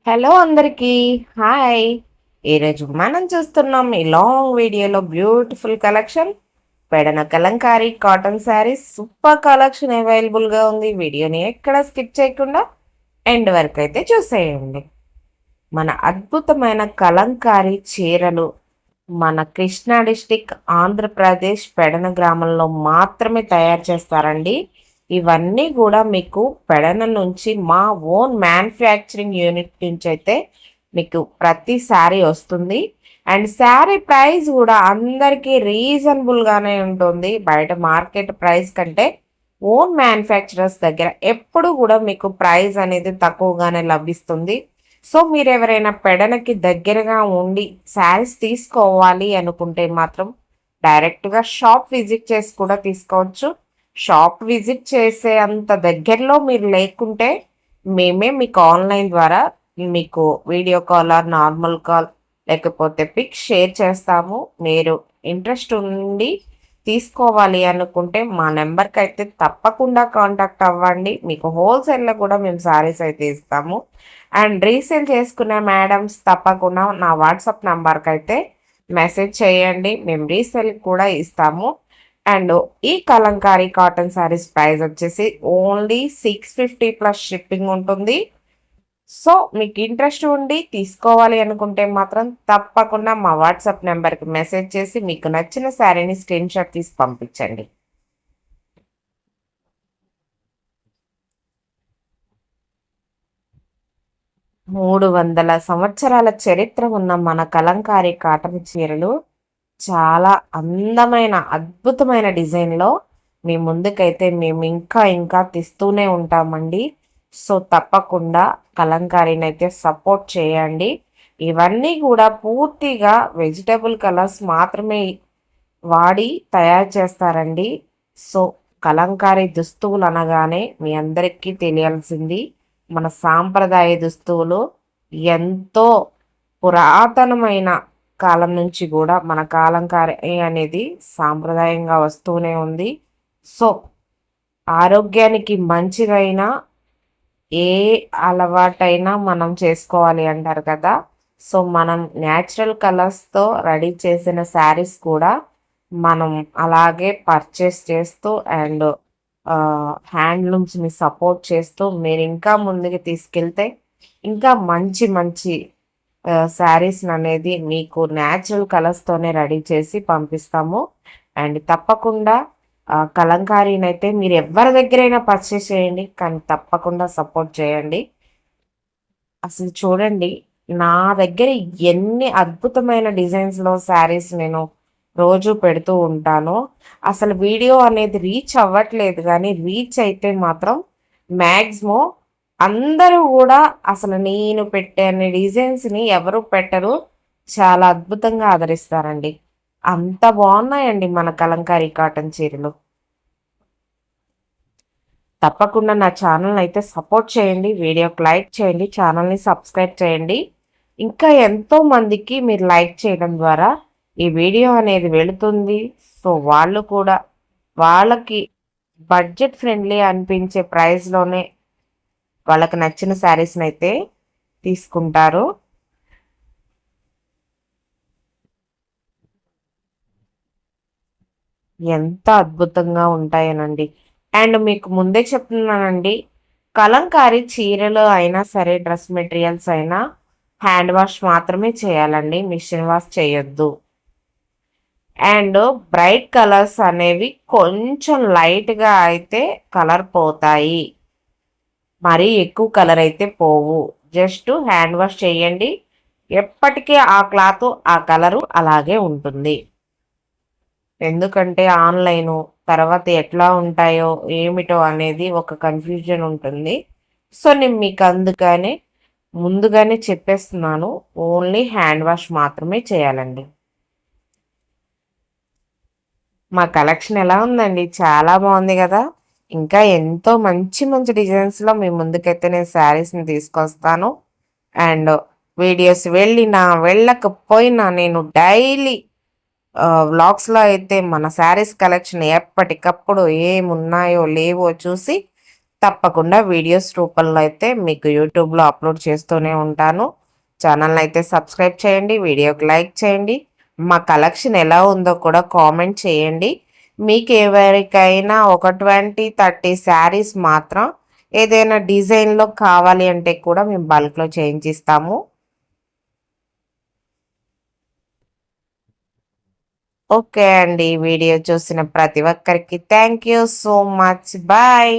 Hello అందరికీ hi. ఈరోజు మనం చూస్తున్నాం ఈ లాంగ్ వీడియోలో beautiful collection Pedana Kalamkari cotton saris super collection అవైలబుల్గా ఉంది. వీడియోని ఎక్కడ స్కిప్ చేయకుండా ఎండ్ వరకు అయితే చూసేయండి. మన అద్భుతమైన కలంకారీ చీరలు మన కృష్ణా డిస్టిక్ ఆంధ్రప్రదేశ్ పెడన గ్రామంలో మాత్రమే తయారు చేస్తారండి. ఇవన్నీ కూడా మీకు పెడన నుంచి మా ఓన్ మ్యానుఫ్యాక్చరింగ్ యూనిట్ నుంచి అయితే మీకు ప్రతి శారీ వస్తుంది. అండ్ శారీ ప్రైస్ కూడా అందరికీ రీజనబుల్గానే ఉంటుంది. బయట మార్కెట్ ప్రైస్ కంటే ఓన్ మ్యానుఫ్యాక్చరర్స్ దగ్గర ఎప్పుడు కూడా మీకు ప్రైస్ అనేది తక్కువగానే లభిస్తుంది. సో మీరు ఎవరైనా పెడనకి దగ్గరగా ఉండి శారీస్ తీసుకోవాలి అనుకుంటే మాత్రం డైరెక్ట్గా షాప్ విజిట్ చేసి కూడా తీసుకోవచ్చు. షాప్ విజిట్ చేసే అంత దగ్గరలో మీరు లేకుంటే మేమే మీకు ఆన్లైన్ ద్వారా మీకు video call or normal call లేకపోతే పిక్ షేర్ చేస్తాము. మీరు ఇంట్రెస్ట్ ఉండి తీసుకోవాలి అనుకుంటే మా నెంబర్కి అయితే తప్పకుండా కాంటాక్ట్ అవ్వండి. మీకు హోల్సేల్లో కూడా మేము శారీస్ అయితే ఇస్తాము. అండ్ రీసేల్ చేసుకునే మేడమ్స్ తప్పకుండా నా వాట్సాప్ నెంబర్కి అయితే మెసేజ్ చేయండి, మేము రీసేల్ కూడా ఇస్తాము. అండ్ ఈ కలంకారీ కాటన్ శారీస్ ప్రైస్ వచ్చేసి ఓన్లీ 650 ప్లస్ షిప్పింగ్ ఉంటుంది. సో మీకు ఇంట్రెస్ట్ ఉండి తీసుకోవాలి అనుకుంటే మాత్రం తప్పకుండా మా వాట్సాప్ నెంబర్కి మెసేజ్ చేసి మీకు నచ్చిన శారీని స్క్రీన్ షాట్ తీసి పంపించండి. 300 సంవత్సరాల చరిత్ర ఉన్న మన కలంకారీ కాటన్ చీరలు చాలా అందమైన అద్భుతమైన డిజైన్లో మీ ముందుకైతే మేము ఇంకా ఇంకా తెస్తూనే ఉంటామండి. సో తప్పకుండా కలంకారీని అయితే సపోర్ట్ చేయండి. ఇవన్నీ కూడా పూర్తిగా వెజిటబుల్ కలర్స్ మాత్రమే వాడి తయారు చేస్తారండి. సో కలంకారీ దుస్తువులు అనగానే మీ అందరికీ తెలియాల్సింది మన సాంప్రదాయ దుస్తువులు ఎంతో పురాతనమైన కాలం నుంచి కూడా మన కలంకారీ అనేది సాంప్రదాయంగా వస్తూనే ఉంది. సో ఆరోగ్యానికి మంచిదైనా ఏ అలవాటైనా మనం చేసుకోవాలి అంటారు కదా. సో మనం న్యాచురల్ కలర్స్తో రెడీ చేసిన శారీస్ కూడా మనం అలాగే పర్చేస్ చేస్తూ అండ్ హ్యాండ్లూమ్స్ని సపోర్ట్ చేస్తూ మీరు ఇంకా ముందుకు తీసుకెళ్తే ఇంకా మంచి మంచి శారీస్ అనేది మీకు న్యాచురల్ కలర్స్తోనే రెడీ చేసి పంపిస్తాము. అండ్ తప్పకుండా కలంకారీని అయితే మీరు ఎవరి దగ్గరైనా పర్చేస్ చేయండి, కానీ తప్పకుండా సపోర్ట్ చేయండి. అసలు చూడండి, నా దగ్గర ఎన్ని అద్భుతమైన డిజైన్స్లో శారీస్ నేను రోజు పెడుతూ ఉంటాను. అసలు వీడియో అనేది రీచ్ అవ్వట్లేదు, కానీ రీచ్ అయితే మాత్రం మ్యాక్సిమం అందరూ కూడా అసలు నేను పెట్టే డిజైన్స్ని ఎవరు పెట్టరు, చాలా అద్భుతంగా ఆదరిస్తారండి. అంత బాగున్నాయండి మన కలంకారీ కాటన్ చీరలు. తప్పకుండా నా ఛానల్ అయితే సపోర్ట్ చేయండి, వీడియోకి లైక్ చేయండి, ఛానల్ని సబ్స్క్రైబ్ చేయండి. ఇంకా ఎంతో మందికి మీరు లైక్ చేయడం ద్వారా ఈ వీడియో అనేది వెళుతుంది. సో వాళ్ళు కూడా వాళ్ళకి బడ్జెట్ ఫ్రెండ్లీ అనిపించే ప్రైస్లోనే వాళ్ళకి నచ్చిన శారీస్ని అయితే తీసుకుంటారు. ఎంత అద్భుతంగా ఉంటాయనండి. అండ్ మీకు ముందే చెప్తున్నానండి, కలంకారీ చీరలు అయినా సరే డ్రెస్ మెటీరియల్స్ అయినా హ్యాండ్ వాష్ మాత్రమే చేయాలండి, మిషన్ వాష్ చేయొద్దు. అండ్ బ్రైట్ కలర్స్ అనేవి కొంచెం లైట్గా అయితే కలర్ పోతాయి, మరీ ఎక్కువ కలర్ అయితే పోవు. జస్ట్ హ్యాండ్ వాష్ చేయండి, ఎప్పటికీ ఆ క్లాత్ ఆ కలరు అలాగే ఉంటుంది. ఎందుకంటే ఆన్లైను తర్వాత ఎట్లా ఉంటాయో ఏమిటో అనేది ఒక కన్ఫ్యూజన్ ఉంటుంది. సో నేను మీకు అందుకనే ముందుగానే చెప్పేస్తున్నాను, ఓన్లీ హ్యాండ్ వాష్ మాత్రమే చేయాలండి. మా కలెక్షన్ ఎలా ఉందండి? చాలా బాగుంది కదా. ఇంకా ఎంతో మంచి మంచి డిజైన్స్లో మీ ముందుకైతే నేను శారీస్ని తీసుకొస్తాను. అండ్ వీడియోస్ వెళ్ళినా వెళ్ళకపోయినా నేను డైలీ వ్లాగ్స్లో అయితే మన శారీస్ కలెక్షన్ ఎప్పటికప్పుడు ఏమున్నాయో లేవో చూసి తప్పకుండా వీడియోస్ రూపంలో అయితే మీకు యూట్యూబ్లో అప్లోడ్ చేస్తూనే ఉంటాను. ఛానల్ని అయితే సబ్స్క్రైబ్ చేయండి, వీడియోకి లైక్ చేయండి, మా కలెక్షన్ ఎలా ఉందో కూడా కామెంట్ చేయండి. మీకు ఎవరికైనా ఒక 20-30 శారీస్ మాత్రం ఏదైనా డిజైన్లో కావాలి అంటే కూడా మేము బల్క్లో చేయించిస్తాము. ఓకే అండి, వీడియో చూసిన ప్రతి ఒక్కరికి thank you so much. Bye.